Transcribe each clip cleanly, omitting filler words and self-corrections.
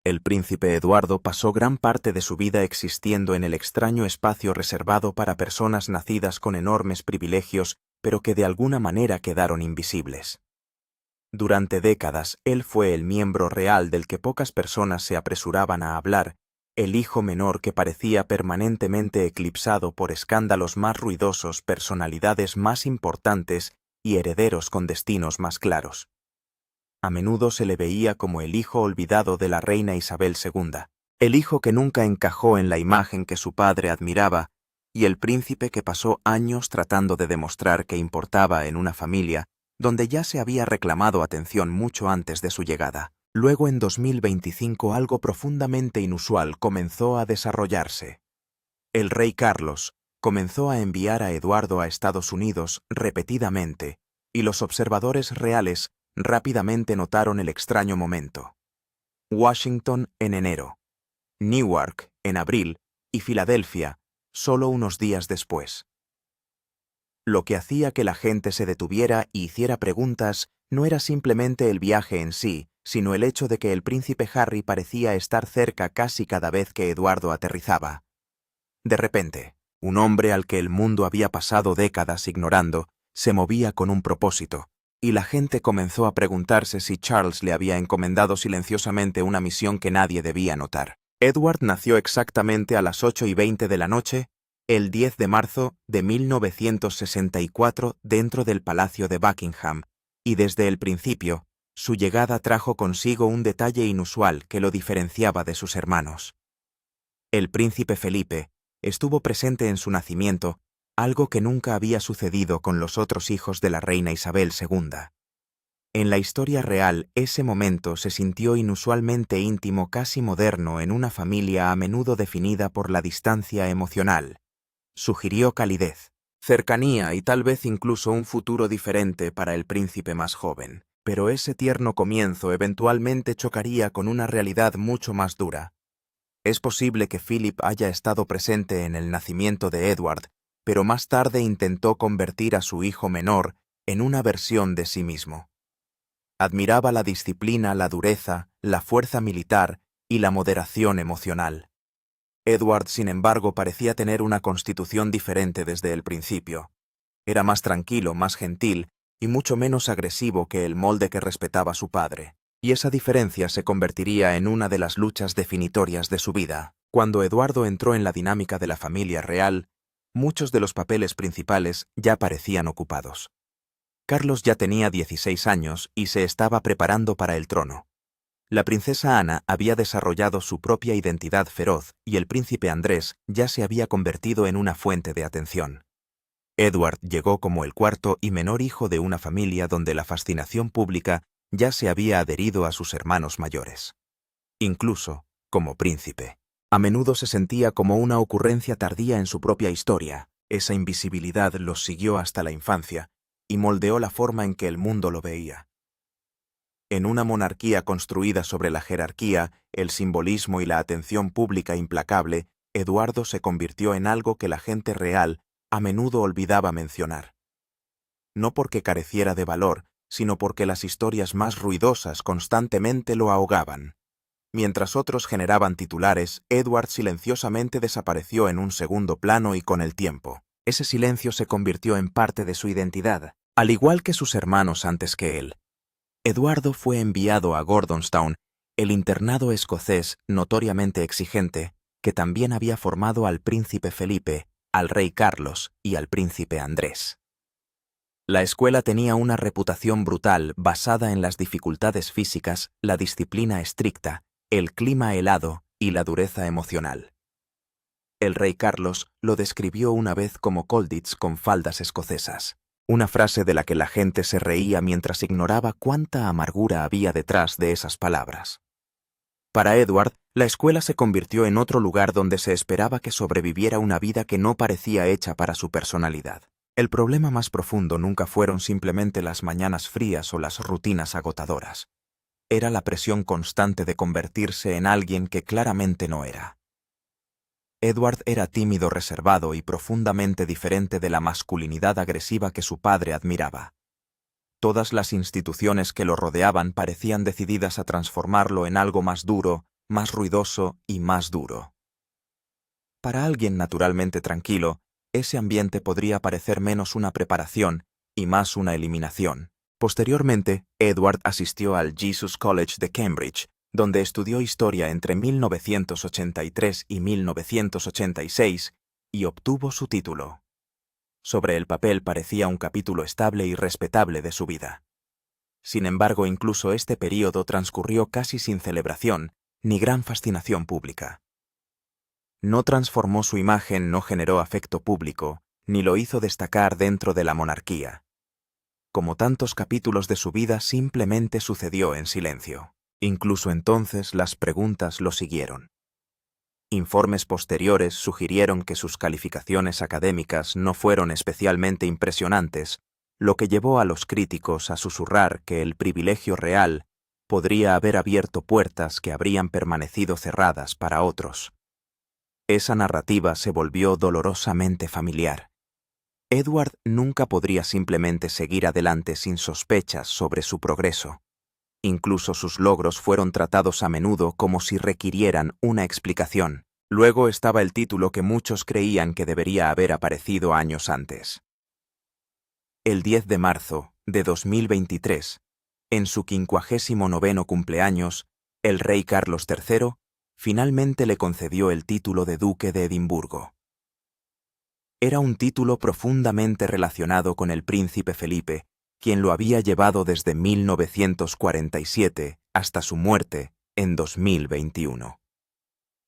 El príncipe Eduardo pasó gran parte de su vida existiendo en el extraño espacio reservado para personas nacidas con enormes privilegios, pero que de alguna manera quedaron invisibles. Durante décadas, él fue el miembro real del que pocas personas se apresuraban a hablar, el hijo menor que parecía permanentemente eclipsado por escándalos más ruidosos, personalidades más importantes y herederos con destinos más claros. A menudo se le veía como el hijo olvidado de la reina Isabel II, el hijo que nunca encajó en la imagen que su padre admiraba, y el príncipe que pasó años tratando de demostrar que importaba en una familia donde ya se había reclamado atención mucho antes de su llegada. Luego, en 2025, algo profundamente inusual comenzó a desarrollarse. El rey Carlos comenzó a enviar a Eduardo a Estados Unidos repetidamente, y los observadores reales rápidamente notaron el extraño momento. Washington en enero, Newark en abril y Filadelfia solo unos días después. Lo que hacía que la gente se detuviera y hiciera preguntas no era simplemente el viaje en sí, sino el hecho de que el príncipe Harry parecía estar cerca casi cada vez que Eduardo aterrizaba. De repente, un hombre al que el mundo había pasado décadas ignorando, se movía con un propósito, y la gente comenzó a preguntarse si Charles le había encomendado silenciosamente una misión que nadie debía notar. Edward nació exactamente a las 8:20 de la noche, el 10 de marzo de 1964 dentro del Palacio de Buckingham, y desde el principio, su llegada trajo consigo un detalle inusual que lo diferenciaba de sus hermanos. El príncipe Felipe estuvo presente en su nacimiento, algo que nunca había sucedido con los otros hijos de la reina Isabel II. En la historia real, ese momento se sintió inusualmente íntimo, casi moderno, en una familia a menudo definida por la distancia emocional. Sugirió calidez, cercanía y tal vez incluso un futuro diferente para el príncipe más joven. Pero ese tierno comienzo eventualmente chocaría con una realidad mucho más dura. Es posible que Philip haya estado presente en el nacimiento de Edward, pero más tarde intentó convertir a su hijo menor en una versión de sí mismo. Admiraba la disciplina, la dureza, la fuerza militar y la moderación emocional. Edward, sin embargo, parecía tener una constitución diferente desde el principio. Era más tranquilo, más gentil y mucho menos agresivo que el molde que respetaba su padre. Y esa diferencia se convertiría en una de las luchas definitorias de su vida. Cuando Eduardo entró en la dinámica de la familia real, muchos de los papeles principales ya parecían ocupados. Carlos ya tenía 16 años y se estaba preparando para el trono. La princesa Ana había desarrollado su propia identidad feroz y el príncipe Andrés ya se había convertido en una fuente de atención. Edward llegó como el cuarto y menor hijo de una familia donde la fascinación pública ya se había adherido a sus hermanos mayores. Incluso, como príncipe, a menudo se sentía como una ocurrencia tardía en su propia historia. Esa invisibilidad los siguió hasta la infancia y moldeó la forma en que el mundo lo veía. En una monarquía construida sobre la jerarquía, el simbolismo y la atención pública implacable, Eduardo se convirtió en algo que la gente real a menudo olvidaba mencionar. No porque careciera de valor, sino porque las historias más ruidosas constantemente lo ahogaban. Mientras otros generaban titulares, Edward silenciosamente desapareció en un segundo plano y con el tiempo. Ese silencio se convirtió en parte de su identidad, al igual que sus hermanos antes que él. Eduardo fue enviado a Gordonstown, el internado escocés notoriamente exigente, que también había formado al príncipe Felipe, al rey Carlos y al príncipe Andrés. La escuela tenía una reputación brutal basada en las dificultades físicas, la disciplina estricta, el clima helado y la dureza emocional. El rey Carlos lo describió una vez como Colditz con faldas escocesas, una frase de la que la gente se reía mientras ignoraba cuánta amargura había detrás de esas palabras. Para Edward, la escuela se convirtió en otro lugar donde se esperaba que sobreviviera una vida que no parecía hecha para su personalidad. El problema más profundo nunca fueron simplemente las mañanas frías o las rutinas agotadoras. Era la presión constante de convertirse en alguien que claramente no era. Edward era tímido, reservado y profundamente diferente de la masculinidad agresiva que su padre admiraba. Todas las instituciones que lo rodeaban parecían decididas a transformarlo en algo más duro, más ruidoso y más duro. Para alguien naturalmente tranquilo, ese ambiente podría parecer menos una preparación y más una eliminación. Posteriormente, Edward asistió al Jesus College de Cambridge, donde estudió historia entre 1983 y 1986 y obtuvo su título. Sobre el papel parecía un capítulo estable y respetable de su vida. Sin embargo, incluso este período transcurrió casi sin celebración ni gran fascinación pública. No transformó su imagen, no generó afecto público, ni lo hizo destacar dentro de la monarquía. Como tantos capítulos de su vida, simplemente sucedió en silencio. Incluso entonces las preguntas lo siguieron. Informes posteriores sugirieron que sus calificaciones académicas no fueron especialmente impresionantes, lo que llevó a los críticos a susurrar que el privilegio real podría haber abierto puertas que habrían permanecido cerradas para otros. Esa narrativa se volvió dolorosamente familiar. Edward nunca podría simplemente seguir adelante sin sospechas sobre su progreso. Incluso sus logros fueron tratados a menudo como si requirieran una explicación. Luego estaba el título que muchos creían que debería haber aparecido años antes. El 10 de marzo de 2023, en su 59º cumpleaños, el rey Carlos III finalmente le concedió el título de Duque de Edimburgo. Era un título profundamente relacionado con el príncipe Felipe, quien lo había llevado desde 1947 hasta su muerte en 2021.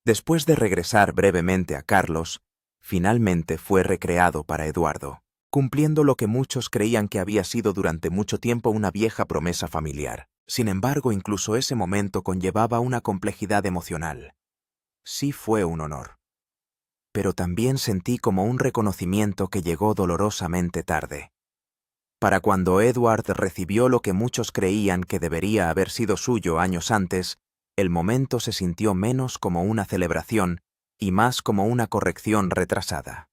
Después de regresar brevemente a Carlos, finalmente fue recreado para Eduardo, cumpliendo lo que muchos creían que había sido durante mucho tiempo una vieja promesa familiar. Sin embargo, incluso ese momento conllevaba una complejidad emocional. Sí fue un honor. Pero también sentí como un reconocimiento que llegó dolorosamente tarde. Para cuando Edward recibió lo que muchos creían que debería haber sido suyo años antes, el momento se sintió menos como una celebración y más como una corrección retrasada.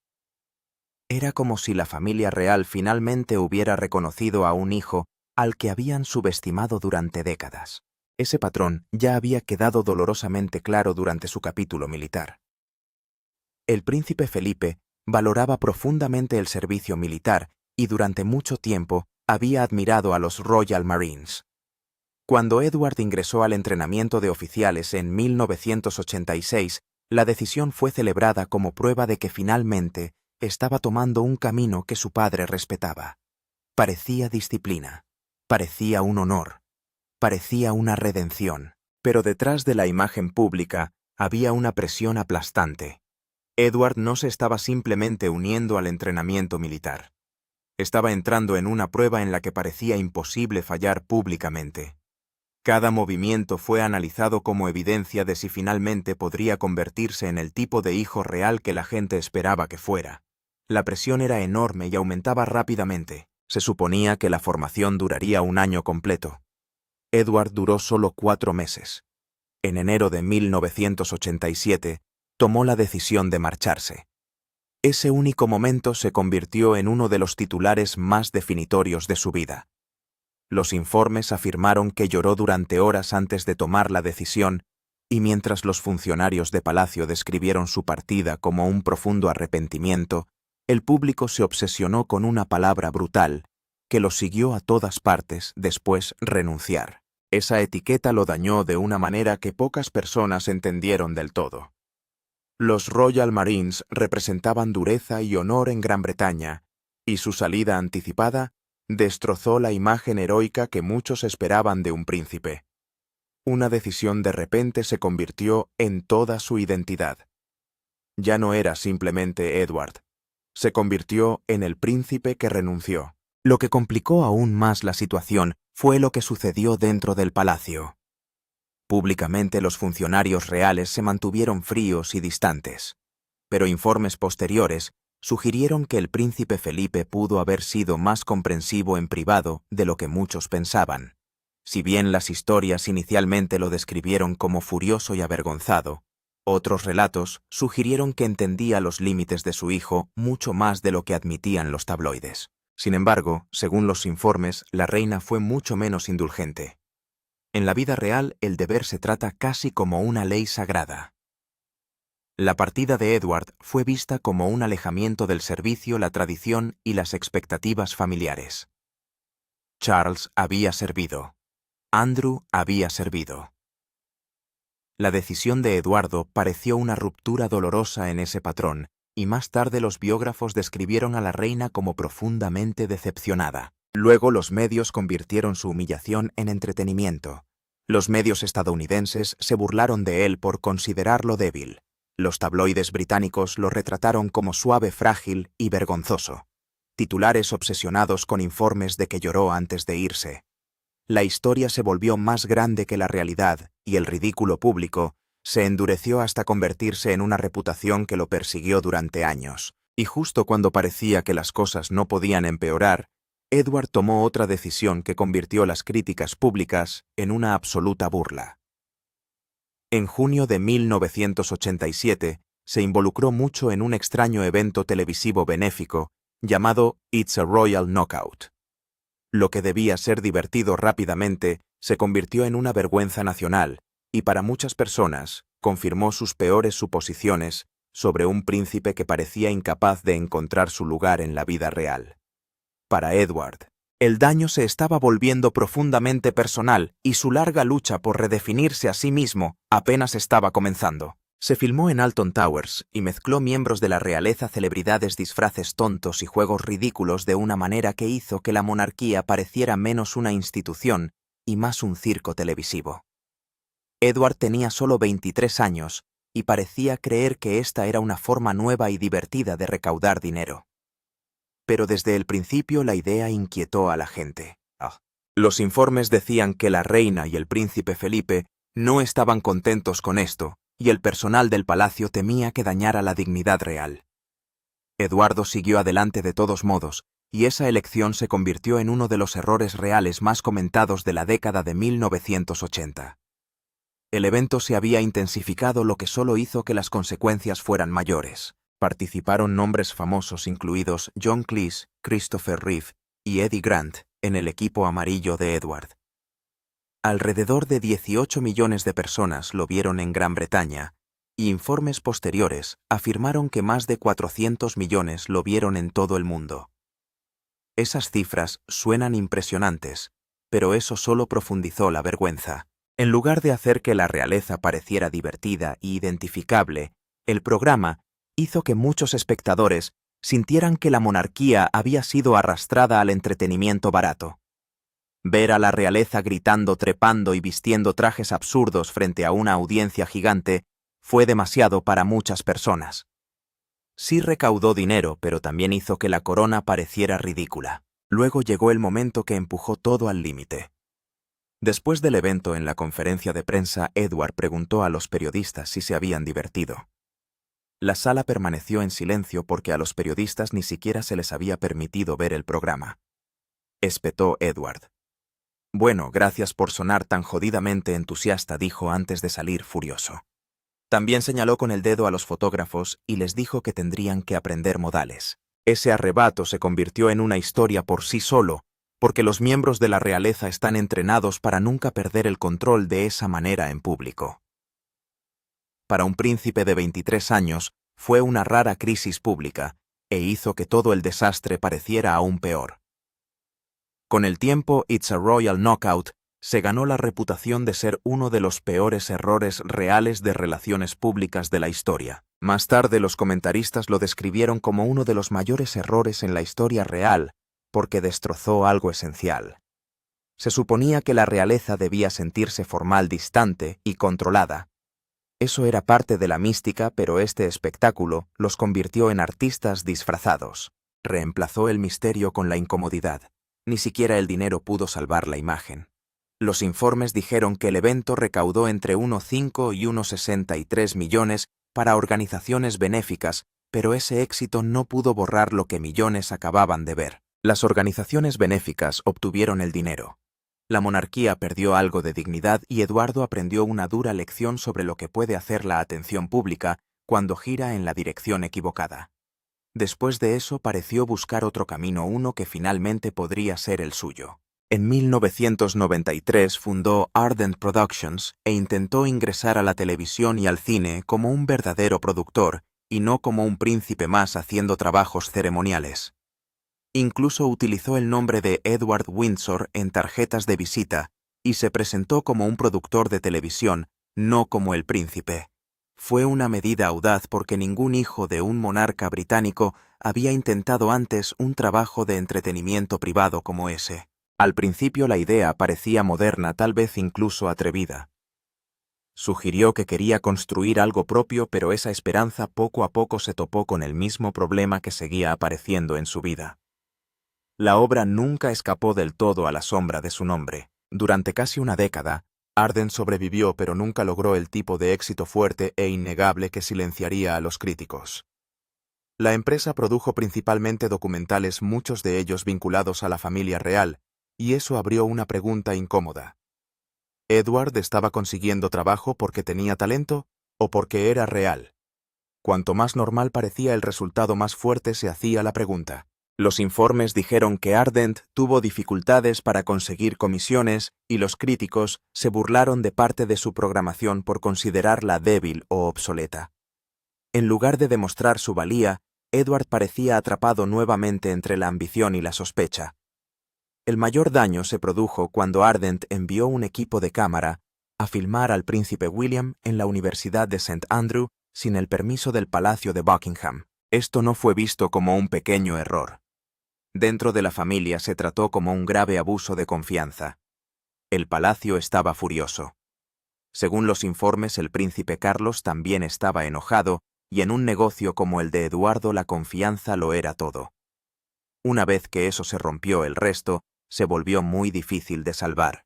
Era como si la familia real finalmente hubiera reconocido a un hijo al que habían subestimado durante décadas. Ese patrón ya había quedado dolorosamente claro durante su capítulo militar. El príncipe Felipe valoraba profundamente el servicio militar y durante mucho tiempo había admirado a los Royal Marines. Cuando Edward ingresó al entrenamiento de oficiales en 1986, la decisión fue celebrada como prueba de que finalmente estaba tomando un camino que su padre respetaba. Parecía disciplina, parecía un honor, parecía una redención, pero detrás de la imagen pública había una presión aplastante. Edward no se estaba simplemente uniendo al entrenamiento militar. Estaba entrando en una prueba en la que parecía imposible fallar públicamente. Cada movimiento fue analizado como evidencia de si finalmente podría convertirse en el tipo de hijo real que la gente esperaba que fuera. La presión era enorme y aumentaba rápidamente. Se suponía que la formación duraría un año completo. Edward duró solo 4 meses. En enero de 1987, tomó la decisión de marcharse. Ese único momento se convirtió en uno de los titulares más definitorios de su vida. Los informes afirmaron que lloró durante horas antes de tomar la decisión, y mientras los funcionarios de Palacio describieron su partida como un profundo arrepentimiento, el público se obsesionó con una palabra brutal, que lo siguió a todas partes después: renunciar. Esa etiqueta lo dañó de una manera que pocas personas entendieron del todo. Los Royal Marines representaban dureza y honor en Gran Bretaña, y su salida anticipada destrozó la imagen heroica que muchos esperaban de un príncipe. Una decisión de repente se convirtió en toda su identidad. Ya no era simplemente Edward. Se convirtió en el príncipe que renunció. Lo que complicó aún más la situación fue lo que sucedió dentro del palacio. Públicamente los funcionarios reales se mantuvieron fríos y distantes, pero informes posteriores sugirieron que el príncipe Felipe pudo haber sido más comprensivo en privado de lo que muchos pensaban. Si bien las historias inicialmente lo describieron como furioso y avergonzado, otros relatos sugirieron que entendía los límites de su hijo mucho más de lo que admitían los tabloides. Sin embargo, según los informes, la reina fue mucho menos indulgente. En la vida real, el deber se trata casi como una ley sagrada. La partida de Edward fue vista como un alejamiento del servicio, la tradición y las expectativas familiares. Charles había servido. Andrew había servido. La decisión de Eduardo pareció una ruptura dolorosa en ese patrón, y más tarde los biógrafos describieron a la reina como profundamente decepcionada. Luego los medios convirtieron su humillación en entretenimiento. Los medios estadounidenses se burlaron de él por considerarlo débil. Los tabloides británicos lo retrataron como suave, frágil y vergonzoso. Titulares obsesionados con informes de que lloró antes de irse. La historia se volvió más grande que la realidad y el ridículo público se endureció hasta convertirse en una reputación que lo persiguió durante años. Y justo cuando parecía que las cosas no podían empeorar, Edward tomó otra decisión que convirtió las críticas públicas en una absoluta burla. En junio de 1987 se involucró mucho en un extraño evento televisivo benéfico llamado It's a Royal Knockout. Lo que debía ser divertido rápidamente se convirtió en una vergüenza nacional y para muchas personas confirmó sus peores suposiciones sobre un príncipe que parecía incapaz de encontrar su lugar en la vida real. Para Edward, el daño se estaba volviendo profundamente personal y su larga lucha por redefinirse a sí mismo apenas estaba comenzando. Se filmó en Alton Towers y mezcló miembros de la realeza, celebridades, disfraces tontos y juegos ridículos de una manera que hizo que la monarquía pareciera menos una institución y más un circo televisivo. Edward tenía solo 23 años y parecía creer que esta era una forma nueva y divertida de recaudar dinero. Pero desde el principio la idea inquietó a la gente. Los informes decían que la reina y el príncipe Felipe no estaban contentos con esto, y el personal del palacio temía que dañara la dignidad real. Eduardo siguió adelante de todos modos, y esa elección se convirtió en uno de los errores reales más comentados de la década de 1980. El evento se había intensificado, lo que solo hizo que las consecuencias fueran mayores. Participaron nombres famosos incluidos John Cleese, Christopher Reeve y Eddie Grant en el equipo amarillo de Edward. Alrededor de 18 millones de personas lo vieron en Gran Bretaña, y informes posteriores afirmaron que más de 400 millones lo vieron en todo el mundo. Esas cifras suenan impresionantes, pero eso solo profundizó la vergüenza. En lugar de hacer que la realeza pareciera divertida e identificable, el programa hizo que muchos espectadores sintieran que la monarquía había sido arrastrada al entretenimiento barato. Ver a la realeza gritando, trepando y vistiendo trajes absurdos frente a una audiencia gigante fue demasiado para muchas personas. Sí recaudó dinero, pero también hizo que la corona pareciera ridícula. Luego llegó el momento que empujó todo al límite. Después del evento, en la conferencia de prensa, Edward preguntó a los periodistas si se habían divertido. La sala permaneció en silencio porque a los periodistas ni siquiera se les había permitido ver el programa. Espetó Edward. Bueno, gracias por sonar tan jodidamente entusiasta, dijo antes de salir furioso. También señaló con el dedo a los fotógrafos y les dijo que tendrían que aprender modales. Ese arrebato se convirtió en una historia por sí solo, porque los miembros de la realeza están entrenados para nunca perder el control de esa manera en público. Para un príncipe de 23 años, fue una rara crisis pública, e hizo que todo el desastre pareciera aún peor. Con el tiempo, It's a Royal Knockout se ganó la reputación de ser uno de los peores errores reales de relaciones públicas de la historia. Más tarde, los comentaristas lo describieron como uno de los mayores errores en la historia real, porque destrozó algo esencial. Se suponía que la realeza debía sentirse formal, distante y controlada. Eso era parte de la mística, pero este espectáculo los convirtió en artistas disfrazados. Reemplazó el misterio con la incomodidad. Ni siquiera el dinero pudo salvar la imagen. Los informes dijeron que el evento recaudó entre 1,5 y 1,63 millones para organizaciones benéficas, pero ese éxito no pudo borrar lo que millones acababan de ver. Las organizaciones benéficas obtuvieron el dinero. La monarquía perdió algo de dignidad y Eduardo aprendió una dura lección sobre lo que puede hacer la atención pública cuando gira en la dirección equivocada. Después de eso pareció buscar otro camino, uno que finalmente podría ser el suyo. En 1993 fundó Ardent Productions e intentó ingresar a la televisión y al cine como un verdadero productor y no como un príncipe más haciendo trabajos ceremoniales. Incluso utilizó el nombre de Edward Windsor en tarjetas de visita y se presentó como un productor de televisión, no como el príncipe. Fue una medida audaz porque ningún hijo de un monarca británico había intentado antes un trabajo de entretenimiento privado como ese. Al principio la idea parecía moderna, tal vez incluso atrevida. Sugirió que quería construir algo propio, pero esa esperanza poco a poco se topó con el mismo problema que seguía apareciendo en su vida. La obra nunca escapó del todo a la sombra de su nombre. Durante casi una década, Ardent sobrevivió, pero nunca logró el tipo de éxito fuerte e innegable que silenciaría a los críticos. La empresa produjo principalmente documentales, muchos de ellos vinculados a la familia real, y eso abrió una pregunta incómoda. ¿Edward estaba consiguiendo trabajo porque tenía talento o porque era real? Cuanto más normal parecía el resultado, más fuerte se hacía la pregunta. Los informes dijeron que Ardent tuvo dificultades para conseguir comisiones y los críticos se burlaron de parte de su programación por considerarla débil o obsoleta. En lugar de demostrar su valía, Edward parecía atrapado nuevamente entre la ambición y la sospecha. El mayor daño se produjo cuando Ardent envió un equipo de cámara a filmar al príncipe William en la Universidad de St. Andrew sin el permiso del Palacio de Buckingham. Esto no fue visto como un pequeño error. Dentro de la familia se trató como un grave abuso de confianza. El palacio estaba furioso. Según los informes, el príncipe Carlos también estaba enojado, y en un negocio como el de Eduardo la confianza lo era todo. Una vez que eso se rompió, el resto se volvió muy difícil de salvar.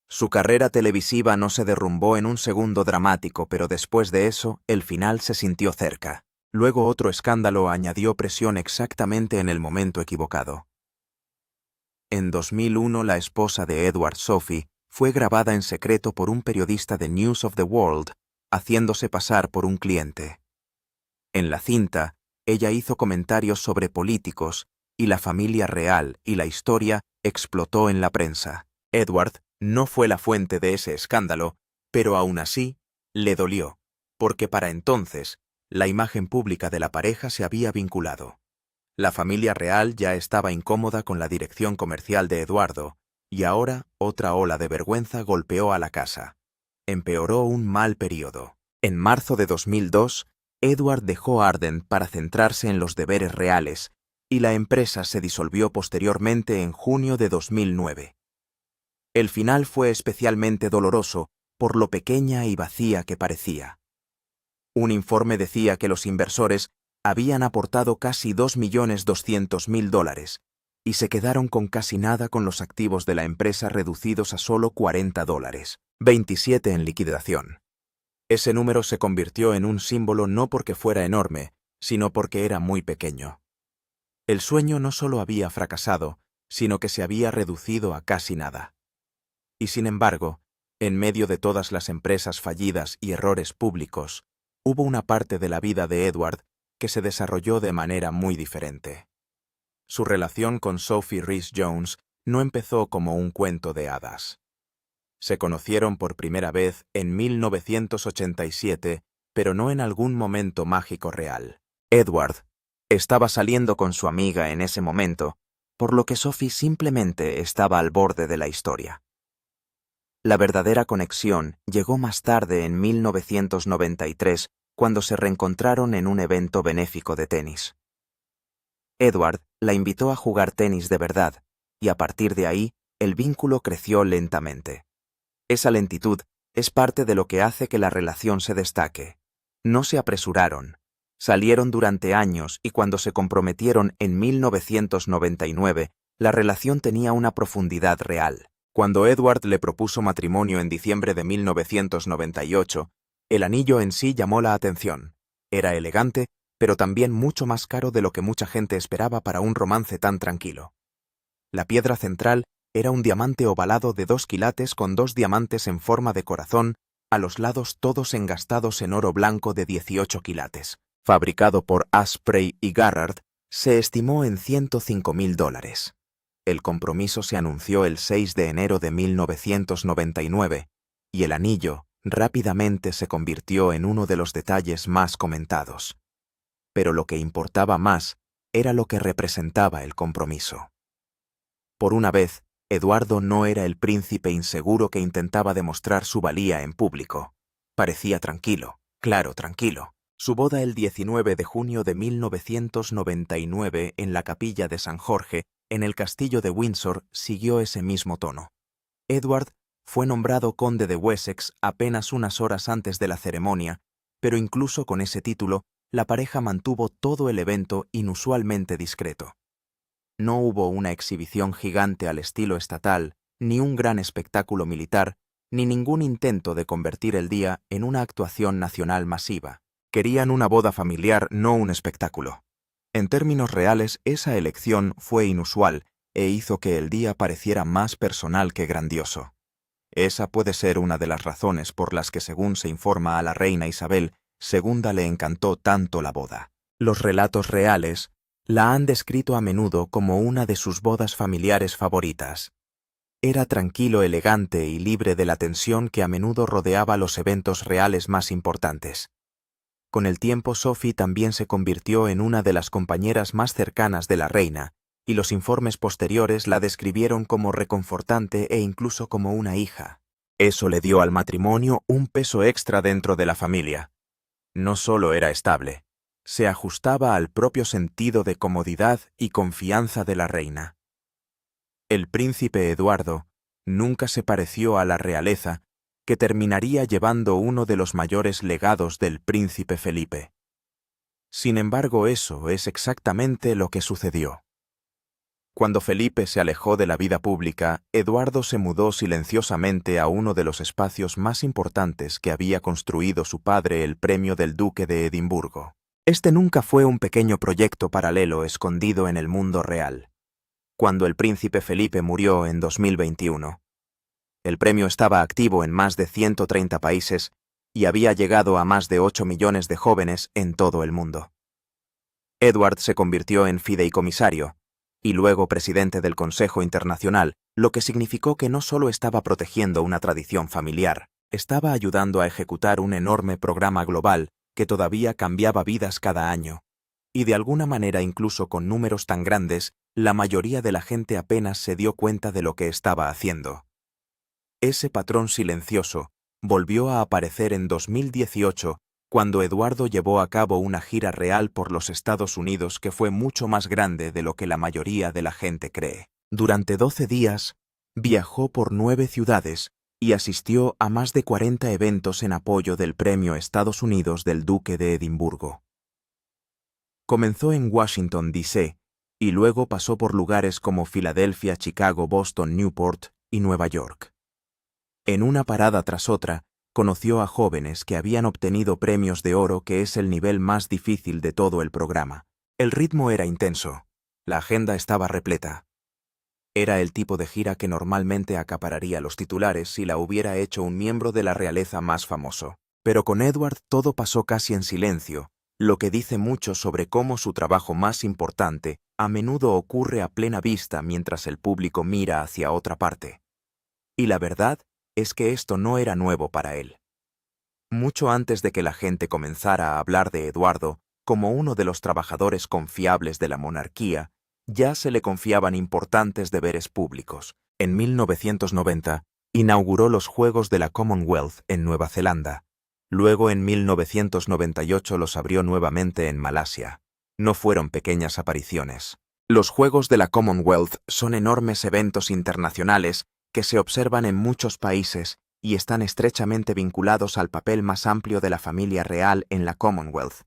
Su carrera televisiva no se derrumbó en un segundo dramático, pero después de eso, el final se sintió cerca. Luego otro escándalo añadió presión exactamente en el momento equivocado. En 2001, la esposa de Edward, Sophie, fue grabada en secreto por un periodista de News of the World, haciéndose pasar por un cliente. En la cinta, ella hizo comentarios sobre políticos y la familia real, y la historia explotó en la prensa. Edward no fue la fuente de ese escándalo, pero aún así le dolió, porque para entonces la imagen pública de la pareja se había vinculado. La familia real ya estaba incómoda con la dirección comercial de Eduardo, y ahora otra ola de vergüenza golpeó a la casa. Empeoró un mal periodo. En marzo de 2002, Edward dejó Ardent para centrarse en los deberes reales, y la empresa se disolvió posteriormente en junio de 2009. El final fue especialmente doloroso por lo pequeña y vacía que parecía. Un informe decía que los inversores habían aportado casi $2.200.000 y se quedaron con casi nada, con los activos de la empresa reducidos a solo $40, 27 en liquidación. Ese número se convirtió en un símbolo no porque fuera enorme, sino porque era muy pequeño. El sueño no solo había fracasado, sino que se había reducido a casi nada. Y sin embargo, en medio de todas las empresas fallidas y errores públicos, hubo una parte de la vida de Edward que se desarrolló de manera muy diferente. Su relación con Sophie Rhys-Jones no empezó como un cuento de hadas. Se conocieron por primera vez en 1987, pero no en algún momento mágico real. Edward estaba saliendo con su amiga en ese momento, por lo que Sophie simplemente estaba al borde de la historia. La verdadera conexión llegó más tarde, en 1993, cuando se reencontraron en un evento benéfico de tenis. Edward la invitó a jugar tenis de verdad, y a partir de ahí, el vínculo creció lentamente. Esa lentitud es parte de lo que hace que la relación se destaque. No se apresuraron. Salieron durante años, y cuando se comprometieron en 1999, la relación tenía una profundidad real. Cuando Edward le propuso matrimonio en diciembre de 1998, el anillo en sí llamó la atención. Era elegante, pero también mucho más caro de lo que mucha gente esperaba para un romance tan tranquilo. La piedra central era un diamante ovalado de 2 quilates con 2 diamantes en forma de corazón, a los lados todos engastados en oro blanco de 18 quilates. Fabricado por Asprey y Garrard, se estimó en $105.000. El compromiso se anunció el 6 de enero de 1999, y el anillo rápidamente se convirtió en uno de los detalles más comentados. Pero lo que importaba más era lo que representaba el compromiso. Por una vez, Eduardo no era el príncipe inseguro que intentaba demostrar su valía en público. Parecía tranquilo, claro, tranquilo. Su boda el 19 de junio de 1999 en la capilla de San Jorge, en el castillo de Windsor, siguió ese mismo tono. Edward fue nombrado conde de Wessex apenas unas horas antes de la ceremonia, pero incluso con ese título, la pareja mantuvo todo el evento inusualmente discreto. No hubo una exhibición gigante al estilo estatal, ni un gran espectáculo militar, ni ningún intento de convertir el día en una actuación nacional masiva. Querían una boda familiar, no un espectáculo. En términos reales, esa elección fue inusual e hizo que el día pareciera más personal que grandioso. Esa puede ser una de las razones por las que, según se informa a la reina Isabel II, le encantó tanto la boda. Los relatos reales la han descrito a menudo como una de sus bodas familiares favoritas. Era tranquilo, elegante y libre de la tensión que a menudo rodeaba los eventos reales más importantes. Con el tiempo, Sophie también se convirtió en una de las compañeras más cercanas de la reina, y los informes posteriores la describieron como reconfortante e incluso como una hija. Eso le dio al matrimonio un peso extra dentro de la familia. No solo era estable, se ajustaba al propio sentido de comodidad y confianza de la reina. El príncipe Eduardo nunca se pareció a la realeza, que terminaría llevando uno de los mayores legados del príncipe Felipe. Sin embargo, eso es exactamente lo que sucedió. Cuando Felipe se alejó de la vida pública, Eduardo se mudó silenciosamente a uno de los espacios más importantes que había construido su padre, el Premio del Duque de Edimburgo. Este nunca fue un pequeño proyecto paralelo escondido en el mundo real. Cuando el príncipe Felipe murió en 2021, el premio estaba activo en más de 130 países y había llegado a más de 8 millones de jóvenes en todo el mundo. Edward se convirtió en fideicomisario y luego presidente del Consejo Internacional, lo que significó que no solo estaba protegiendo una tradición familiar, estaba ayudando a ejecutar un enorme programa global que todavía cambiaba vidas cada año. Y de alguna manera, incluso con números tan grandes, la mayoría de la gente apenas se dio cuenta de lo que estaba haciendo. Ese patrón silencioso volvió a aparecer en 2018, cuando Eduardo llevó a cabo una gira real por los Estados Unidos que fue mucho más grande de lo que la mayoría de la gente cree. Durante 12 días, viajó por 9 ciudades y asistió a más de 40 eventos en apoyo del Premio Estados Unidos del Duque de Edimburgo. Comenzó en Washington, D.C., y luego pasó por lugares como Filadelfia, Chicago, Boston, Newport y Nueva York. En una parada tras otra, conoció a jóvenes que habían obtenido premios de oro, que es el nivel más difícil de todo el programa. El ritmo era intenso, la agenda estaba repleta. Era el tipo de gira que normalmente acapararía los titulares si la hubiera hecho un miembro de la realeza más famoso. Pero con Edward todo pasó casi en silencio, lo que dice mucho sobre cómo su trabajo más importante a menudo ocurre a plena vista mientras el público mira hacia otra parte. Y la verdad es que esto no era nuevo para él. Mucho antes de que la gente comenzara a hablar de Eduardo como uno de los trabajadores confiables de la monarquía, ya se le confiaban importantes deberes públicos. En 1990, inauguró los Juegos de la Commonwealth en Nueva Zelanda. Luego, en 1998, los abrió nuevamente en Malasia. No fueron pequeñas apariciones. Los Juegos de la Commonwealth son enormes eventos internacionales que se observan en muchos países y están estrechamente vinculados al papel más amplio de la familia real en la Commonwealth.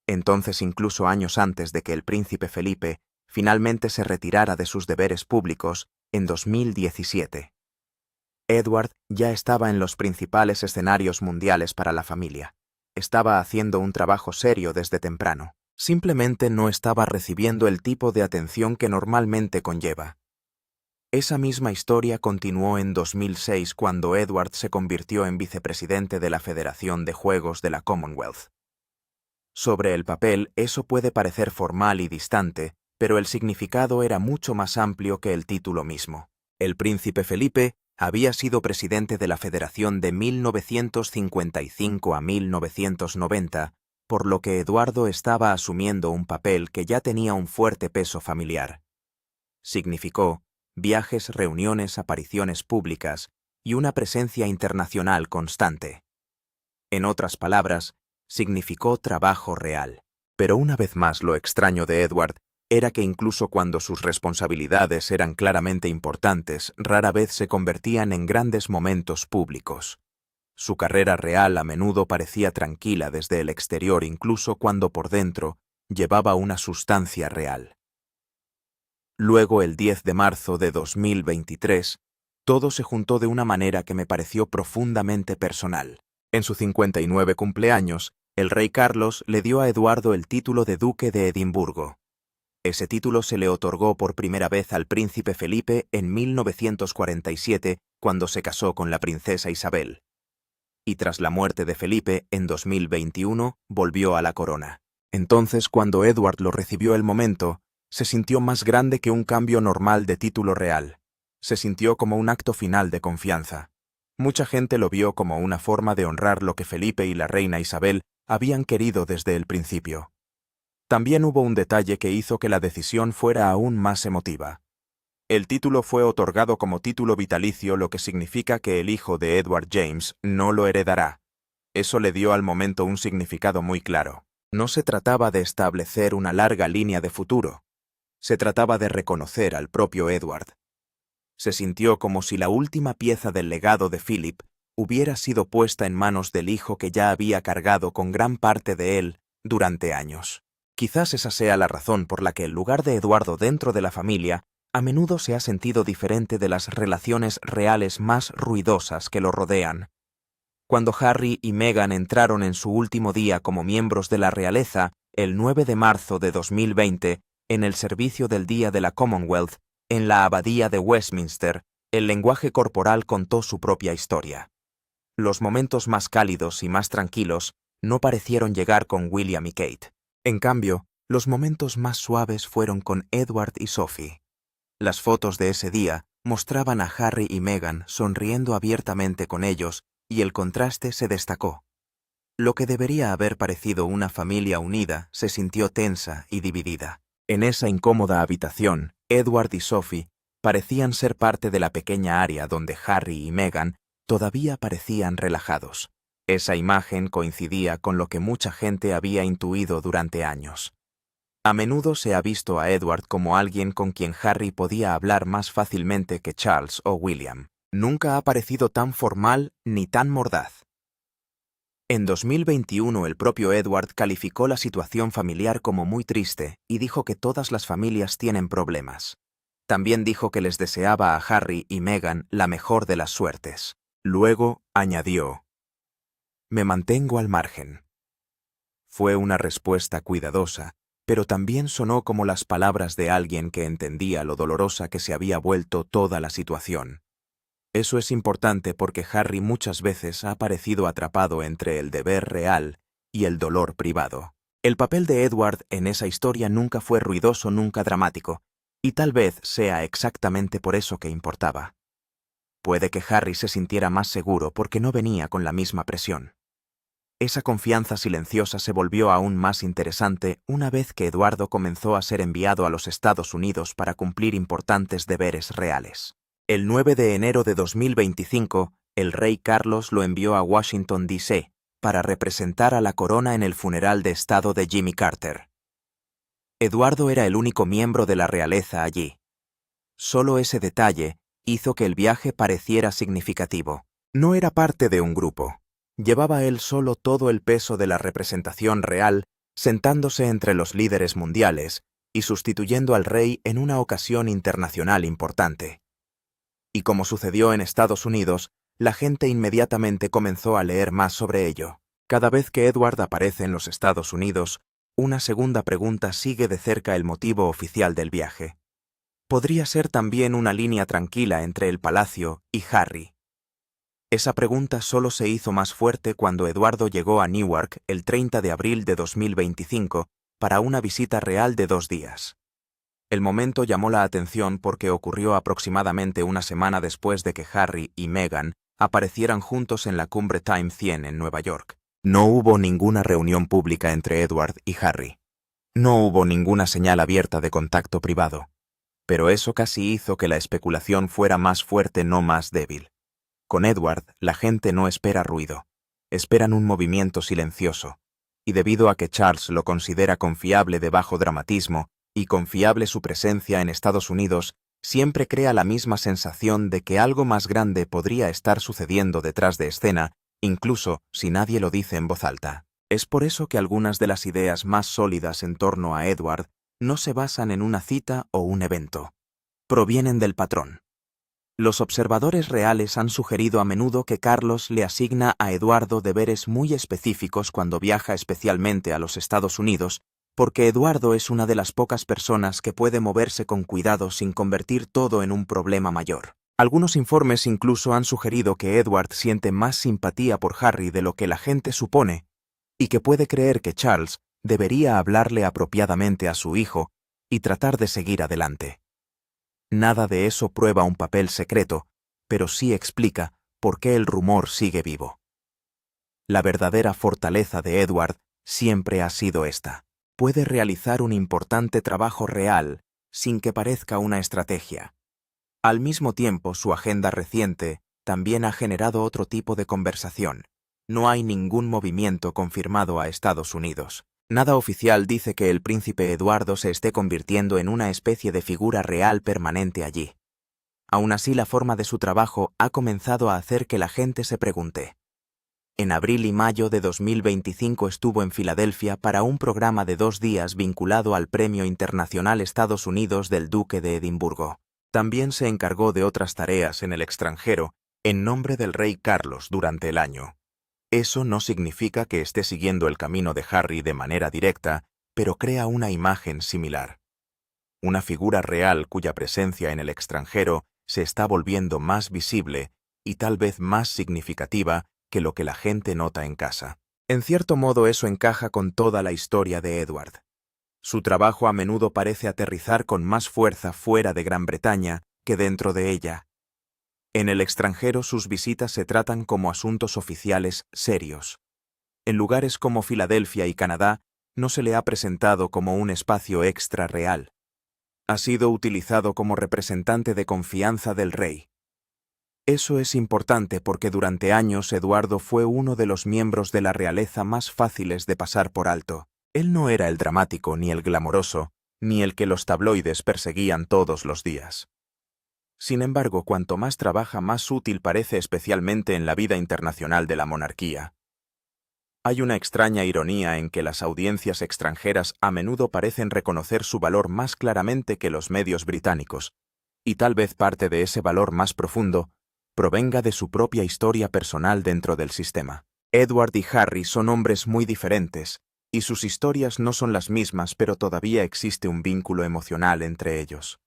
Entonces, incluso años antes de que el príncipe Felipe finalmente se retirara de sus deberes públicos, en 2017, Edward ya estaba en los principales escenarios mundiales para la familia. Estaba haciendo un trabajo serio desde temprano. Simplemente no estaba recibiendo el tipo de atención que normalmente conlleva. Esa misma historia continuó en 2006, cuando Edward se convirtió en vicepresidente de la Federación de Juegos de la Commonwealth. Sobre el papel, eso puede parecer formal y distante, pero el significado era mucho más amplio que el título mismo. El príncipe Felipe había sido presidente de la Federación de 1955 a 1990, por lo que Eduardo estaba asumiendo un papel que ya tenía un fuerte peso familiar. Significó viajes, reuniones, apariciones públicas y una presencia internacional constante. En otras palabras, significó trabajo real. Pero una vez más lo extraño de Edward era que incluso cuando sus responsabilidades eran claramente importantes, rara vez se convertían en grandes momentos públicos. Su carrera real a menudo parecía tranquila desde el exterior, incluso cuando por dentro llevaba una sustancia real. Luego, el 10 de marzo de 2023, todo se juntó de una manera que me pareció profundamente personal. En su 59 cumpleaños, el rey Carlos le dio a Eduardo el título de Duque de Edimburgo. Ese título se le otorgó por primera vez al príncipe Felipe en 1947, cuando se casó con la princesa Isabel. Y tras la muerte de Felipe, en 2021, volvió a la corona. Entonces, cuando Edward lo recibió el momento, se sintió más grande que un cambio normal de título real. Se sintió como un acto final de confianza. Mucha gente lo vio como una forma de honrar lo que Felipe y la reina Isabel habían querido desde el principio. También hubo un detalle que hizo que la decisión fuera aún más emotiva. El título fue otorgado como título vitalicio, lo que significa que el hijo de Edward James no lo heredará. Eso le dio al momento un significado muy claro. No se trataba de establecer una larga línea de futuro. Se trataba de reconocer al propio Edward. Se sintió como si la última pieza del legado de Philip hubiera sido puesta en manos del hijo que ya había cargado con gran parte de él durante años. Quizás esa sea la razón por la que el lugar de Eduardo dentro de la familia a menudo se ha sentido diferente de las relaciones reales más ruidosas que lo rodean. Cuando Harry y Meghan entraron en su último día como miembros de la realeza, el 9 de marzo de 2020, en el servicio del Día de la Commonwealth, en la Abadía de Westminster, el lenguaje corporal contó su propia historia. Los momentos más cálidos y más tranquilos no parecieron llegar con William y Kate. En cambio, los momentos más suaves fueron con Edward y Sophie. Las fotos de ese día mostraban a Harry y Meghan sonriendo abiertamente con ellos, y el contraste se destacó. Lo que debería haber parecido una familia unida se sintió tensa y dividida. En esa incómoda habitación, Edward y Sophie parecían ser parte de la pequeña área donde Harry y Meghan todavía parecían relajados. Esa imagen coincidía con lo que mucha gente había intuido durante años. A menudo se ha visto a Edward como alguien con quien Harry podía hablar más fácilmente que Charles o William. Nunca ha parecido tan formal ni tan mordaz. En 2021 el propio Edward calificó la situación familiar como muy triste y dijo que todas las familias tienen problemas. También dijo que les deseaba a Harry y Meghan la mejor de las suertes. Luego añadió: «Me mantengo al margen». Fue una respuesta cuidadosa, pero también sonó como las palabras de alguien que entendía lo dolorosa que se había vuelto toda la situación. Eso es importante porque Harry muchas veces ha parecido atrapado entre el deber real y el dolor privado. El papel de Edward en esa historia nunca fue ruidoso, nunca dramático, y tal vez sea exactamente por eso que importaba. Puede que Harry se sintiera más seguro porque no venía con la misma presión. Esa confianza silenciosa se volvió aún más interesante una vez que Eduardo comenzó a ser enviado a los Estados Unidos para cumplir importantes deberes reales. El 9 de enero de 2025, el rey Carlos lo envió a Washington, D.C., para representar a la corona en el funeral de estado de Jimmy Carter. Eduardo era el único miembro de la realeza allí. Solo ese detalle hizo que el viaje pareciera significativo. No era parte de un grupo. Llevaba él solo todo el peso de la representación real, sentándose entre los líderes mundiales y sustituyendo al rey en una ocasión internacional importante. Y como sucedió en Estados Unidos, la gente inmediatamente comenzó a leer más sobre ello. Cada vez que Edward aparece en los Estados Unidos, una segunda pregunta sigue de cerca el motivo oficial del viaje. Podría ser también una línea tranquila entre el palacio y Harry. Esa pregunta solo se hizo más fuerte cuando Eduardo llegó a Newark el 30 de abril de 2025 para una visita real de 2 días. El momento llamó la atención porque ocurrió aproximadamente una semana después de que Harry y Meghan aparecieran juntos en la cumbre Time 100 en Nueva York. No hubo ninguna reunión pública entre Edward y Harry. No hubo ninguna señal abierta de contacto privado. Pero eso casi hizo que la especulación fuera más fuerte, no más débil. Con Edward, la gente no espera ruido. Esperan un movimiento silencioso. Y debido a que Charles lo considera confiable de bajo dramatismo, y confiable su presencia en Estados Unidos, siempre crea la misma sensación de que algo más grande podría estar sucediendo detrás de escena, incluso si nadie lo dice en voz alta. Es por eso que algunas de las ideas más sólidas en torno a Edward no se basan en una cita o un evento. Provienen del patrón. Los observadores reales han sugerido a menudo que Carlos le asigna a Eduardo deberes muy específicos cuando viaja especialmente a los Estados Unidos, porque Eduardo es una de las pocas personas que puede moverse con cuidado sin convertir todo en un problema mayor. Algunos informes incluso han sugerido que Edward siente más simpatía por Harry de lo que la gente supone, y que puede creer que Charles debería hablarle apropiadamente a su hijo y tratar de seguir adelante. Nada de eso prueba un papel secreto, pero sí explica por qué el rumor sigue vivo. La verdadera fortaleza de Edward siempre ha sido esta. Puede realizar un importante trabajo real sin que parezca una estrategia. Al mismo tiempo, su agenda reciente también ha generado otro tipo de conversación. No hay ningún movimiento confirmado a Estados Unidos. Nada oficial dice que el príncipe Eduardo se esté convirtiendo en una especie de figura real permanente allí. Aún así, la forma de su trabajo ha comenzado a hacer que la gente se pregunte. En abril y mayo de 2025 estuvo en Filadelfia para un programa de 2 días vinculado al Premio Internacional Estados Unidos del Duque de Edimburgo. También se encargó de otras tareas en el extranjero, en nombre del rey Carlos durante el año. Eso no significa que esté siguiendo el camino de Harry de manera directa, pero crea una imagen similar. Una figura real cuya presencia en el extranjero se está volviendo más visible y tal vez más significativa que lo que la gente nota en casa. En cierto modo eso encaja con toda la historia de Edward. Su trabajo a menudo parece aterrizar con más fuerza fuera de Gran Bretaña que dentro de ella. En el extranjero sus visitas se tratan como asuntos oficiales serios. En lugares como Filadelfia y Canadá no se le ha presentado como un espacio extra real. Ha sido utilizado como representante de confianza del rey. Eso es importante porque durante años Eduardo fue uno de los miembros de la realeza más fáciles de pasar por alto. Él no era el dramático ni el glamoroso, ni el que los tabloides perseguían todos los días. Sin embargo, cuanto más trabaja, más útil parece, especialmente en la vida internacional de la monarquía. Hay una extraña ironía en que las audiencias extranjeras a menudo parecen reconocer su valor más claramente que los medios británicos, y tal vez parte de ese valor más profundo provenga de su propia historia personal dentro del sistema. Edward y Harry son hombres muy diferentes, y sus historias no son las mismas, pero todavía existe un vínculo emocional entre ellos.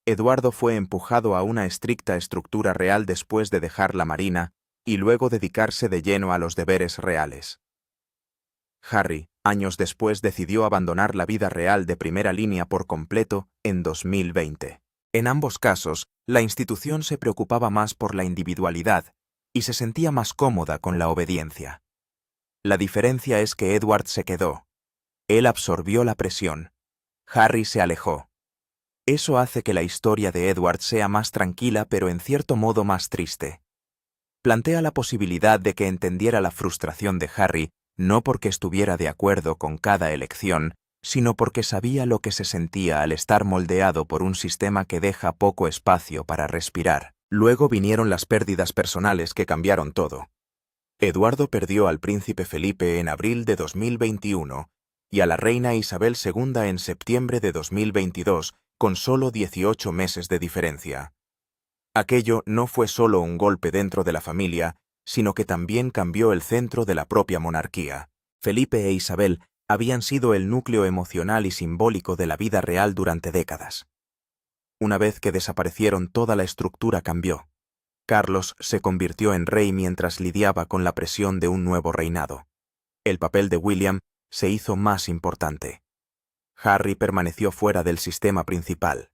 Eduardo fue empujado a una estricta estructura real después de dejar la marina y luego dedicarse de lleno a los deberes reales. Harry, años después, decidió abandonar la vida real de primera línea por completo en 2020. En ambos casos, la institución se preocupaba más por la individualidad y se sentía más cómoda con la obediencia. La diferencia es que Edward se quedó. Él absorbió la presión. Harry se alejó. Eso hace que la historia de Edward sea más tranquila, pero en cierto modo más triste. Plantea la posibilidad de que entendiera la frustración de Harry, no porque estuviera de acuerdo con cada elección, sino porque sabía lo que se sentía al estar moldeado por un sistema que deja poco espacio para respirar. Luego vinieron las pérdidas personales que cambiaron todo. Eduardo perdió al príncipe Felipe en abril de 2021 y a la reina Isabel II en septiembre de 2022, con solo 18 meses de diferencia. Aquello no fue solo un golpe dentro de la familia, sino que también cambió el centro de la propia monarquía. Felipe e Isabel habían sido el núcleo emocional y simbólico de la vida real durante décadas. Una vez que desaparecieron, toda la estructura cambió. Carlos se convirtió en rey mientras lidiaba con la presión de un nuevo reinado. El papel de William se hizo más importante. Harry permaneció fuera del sistema principal.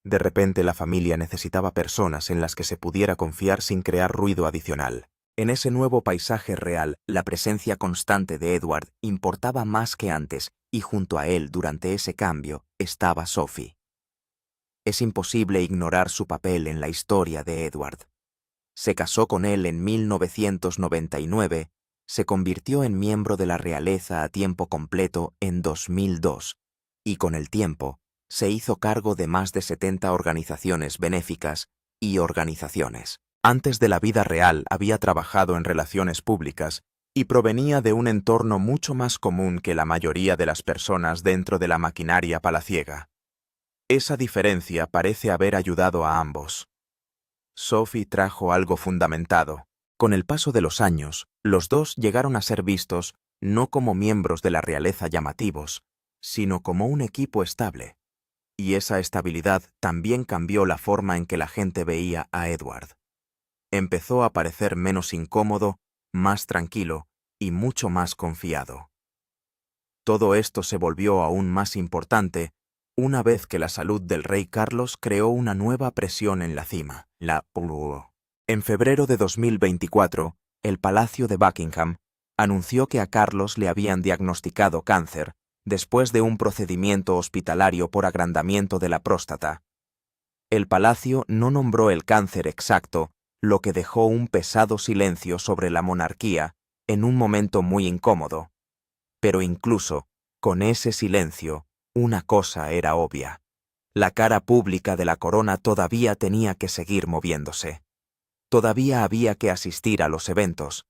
De repente la familia necesitaba personas en las que se pudiera confiar sin crear ruido adicional. En ese nuevo paisaje real, la presencia constante de Edward importaba más que antes, y junto a él durante ese cambio estaba Sophie. Es imposible ignorar su papel en la historia de Edward. Se casó con él en 1999, se convirtió en miembro de la realeza a tiempo completo en 2002, y con el tiempo se hizo cargo de más de 70 organizaciones benéficas y organizaciones. Antes de la vida real había trabajado en relaciones públicas y provenía de un entorno mucho más común que la mayoría de las personas dentro de la maquinaria palaciega. Esa diferencia parece haber ayudado a ambos. Sophie trajo algo fundamentado. Con el paso de los años, los dos llegaron a ser vistos no como miembros de la realeza llamativos, sino como un equipo estable. Y esa estabilidad también cambió la forma en que la gente veía a Edward. Empezó a parecer menos incómodo, más tranquilo y mucho más confiado. Todo esto se volvió aún más importante una vez que la salud del rey Carlos creó una nueva presión en la cima, la polio. En febrero de 2024, el Palacio de Buckingham anunció que a Carlos le habían diagnosticado cáncer después de un procedimiento hospitalario por agrandamiento de la próstata. El palacio no nombró el cáncer exacto, lo que dejó un pesado silencio sobre la monarquía en un momento muy incómodo. Pero incluso con ese silencio, una cosa era obvia. La cara pública de la corona todavía tenía que seguir moviéndose. Todavía había que asistir a los eventos.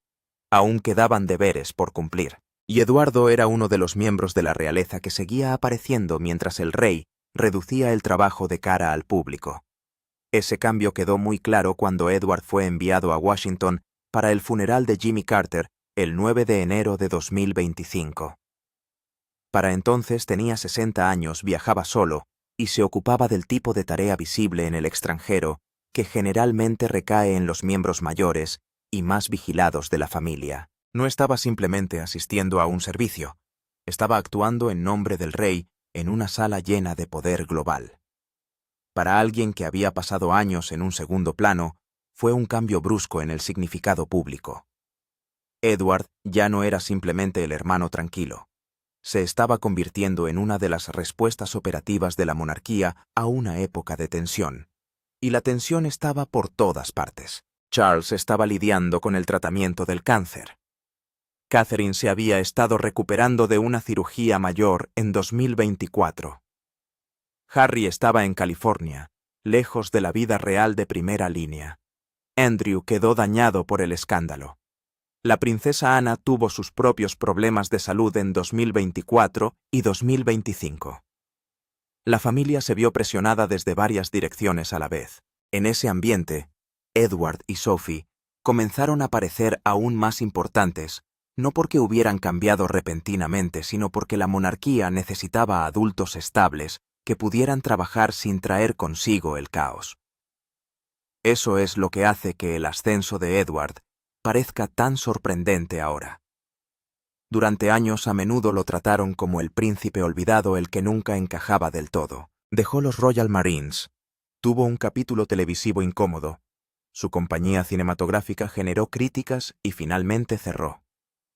Aún quedaban deberes por cumplir. Y Eduardo era uno de los miembros de la realeza que seguía apareciendo mientras el rey reducía el trabajo de cara al público. Ese cambio quedó muy claro cuando Edward fue enviado a Washington para el funeral de Jimmy Carter el 9 de enero de 2025. Para entonces tenía 60 años, viajaba solo y se ocupaba del tipo de tarea visible en el extranjero que generalmente recae en los miembros mayores y más vigilados de la familia. No estaba simplemente asistiendo a un servicio, estaba actuando en nombre del rey en una sala llena de poder global. Para alguien que había pasado años en un segundo plano, fue un cambio brusco en el significado público. Edward ya no era simplemente el hermano tranquilo. Se estaba convirtiendo en una de las respuestas operativas de la monarquía a una época de tensión. Y la tensión estaba por todas partes. Charles estaba lidiando con el tratamiento del cáncer. Catherine se había estado recuperando de una cirugía mayor en 2024. Harry estaba en California, lejos de la vida real de primera línea. Andrew quedó dañado por el escándalo. La princesa Ana tuvo sus propios problemas de salud en 2024 y 2025. La familia se vio presionada desde varias direcciones a la vez. En ese ambiente, Edward y Sophie comenzaron a parecer aún más importantes, no porque hubieran cambiado repentinamente, sino porque la monarquía necesitaba adultos estables que pudieran trabajar sin traer consigo el caos. Eso es lo que hace que el ascenso de Edward parezca tan sorprendente ahora. Durante años a menudo lo trataron como el príncipe olvidado, el que nunca encajaba del todo. Dejó los Royal Marines. Tuvo un capítulo televisivo incómodo. Su compañía cinematográfica generó críticas y finalmente cerró.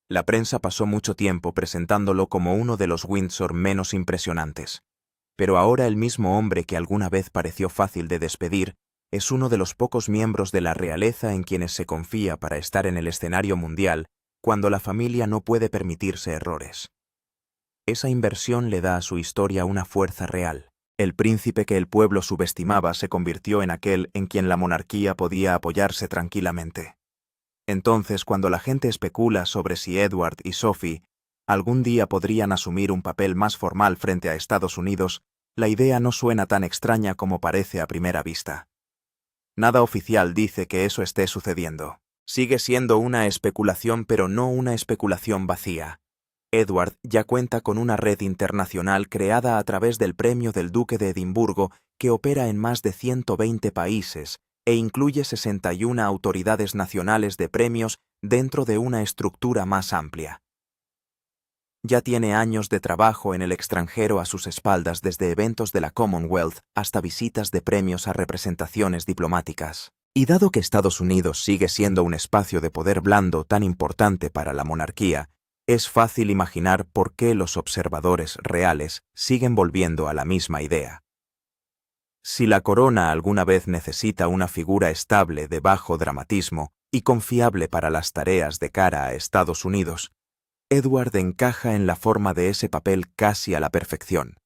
La prensa pasó mucho tiempo presentándolo como uno de los Windsor menos impresionantes. Pero ahora el mismo hombre que alguna vez pareció fácil de despedir es uno de los pocos miembros de la realeza en quienes se confía para estar en el escenario mundial cuando la familia no puede permitirse errores. Esa inversión le da a su historia una fuerza real. El príncipe que el pueblo subestimaba se convirtió en aquel en quien la monarquía podía apoyarse tranquilamente. Entonces, cuando la gente especula sobre si Edward y Sophie algún día podrían asumir un papel más formal frente a Estados Unidos, la idea no suena tan extraña como parece a primera vista. Nada oficial dice que eso esté sucediendo. Sigue siendo una especulación, pero no una especulación vacía. Edward ya cuenta con una red internacional creada a través del Premio del Duque de Edimburgo que opera en más de 120 países e incluye 61 autoridades nacionales de premios dentro de una estructura más amplia. Ya tiene años de trabajo en el extranjero a sus espaldas, desde eventos de la Commonwealth hasta visitas de premios a representaciones diplomáticas. Y dado que Estados Unidos sigue siendo un espacio de poder blando tan importante para la monarquía, es fácil imaginar por qué los observadores reales siguen volviendo a la misma idea. Si la corona alguna vez necesita una figura estable de bajo dramatismo y confiable para las tareas de cara a Estados Unidos, Edward encaja en la forma de ese papel casi a la perfección.